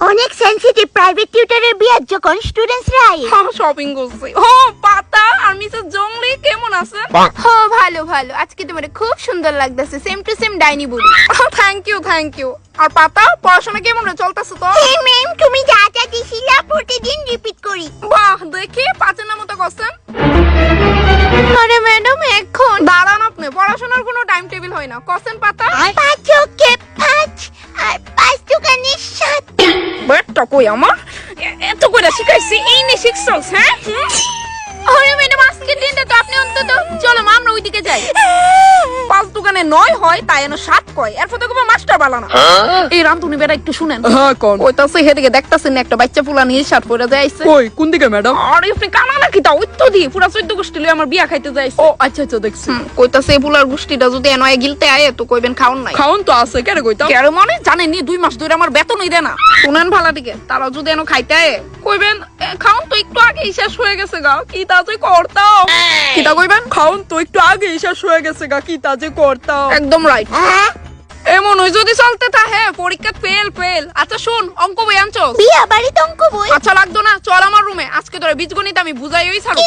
অনেক sensitive private টিউটরের বিয়ে যখন স্টুডেন্টসরা আয় শপিং করছি। ও পাতা আর মিসেস জংলি কেমন আছেন? হো ভালো ভালো, আজকে তোমার খুব সুন্দর লাগতেছে, সেম টু সেম ডাইনি বলি। Thank you. আর পাতা পড়াশোনা কেমন চলতেছে তো? হে ম্যাম, তুমি যা যা দিছিলা প্রতিদিন রিপিট করি। বাহ, দেখি পাঁচের নাম মতো করছেন। আরে ম্যাডাম এখন দাঁড়ান, আপনি পড়াশোনার কোনো টাইম টেবিল হয় না। করছেন পাতা? 5 ওকে 5 আর 5 দোকানে 7। বেটটা কই আমার? এত করে শিখাইছি, এই নে শিখছস? হ্যাঁ আরে ম্যাডাম, আজকের দিনটা তো আপনি অন্তত চলো মা আমরা ওইদিকে যাই। 5 দোকানে 9 হয়, তাই এনে 7 কয়। এরপর তো কোনো মাস্টার বালানা। এই রামতুনি বেটা একটু শুনেন। হ্যাঁ কোন কইতাছে হেদিকে দেখতাছেন একটা বাচ্চা পোলা নিয়ে শার্ট পরে যাইছে। কই কোন দিকে ম্যাডাম? আরে আপনি কানা নাকি তা ওইতো দি পুরা 14 গোষ্ঠী লই আমার বিয়া খাইতে যাইছে। ও আচ্ছা দেখছি। কইতাছে এই পোলার গোষ্ঠীটা যদি এনয় গিলতে আয় তো কইবেন খাওন নাই। খাওন তো আছে কেন কইতাম? কেন মানে জানেন নি 2 মাস ধরে আমার বেতনই দেয় না। শুনেন ভালো দিকে, তারা যদি এনো খাইতে আয় কইবেন খাওন তো একটু আগে শেষ হয়ে গেছে গা, কি তা যে করতাম। কিটা কইবেন? খাওন তো একটু আগে শেষ হয়ে গেছে গা, কি তা যে করতাম। একদম রাইট। এমন হই যদি চলতে থাকে পরীক্ষা ফেল। আচ্ছা শুন, অঙ্ক বই আনছস? বিয়া বাড়িতে অঙ্ক বই আচ্ছা লাগতো না, চল আমার রুমে, আজকে তোরে বীজগণিত আমি বুঝাই ছাড়ব।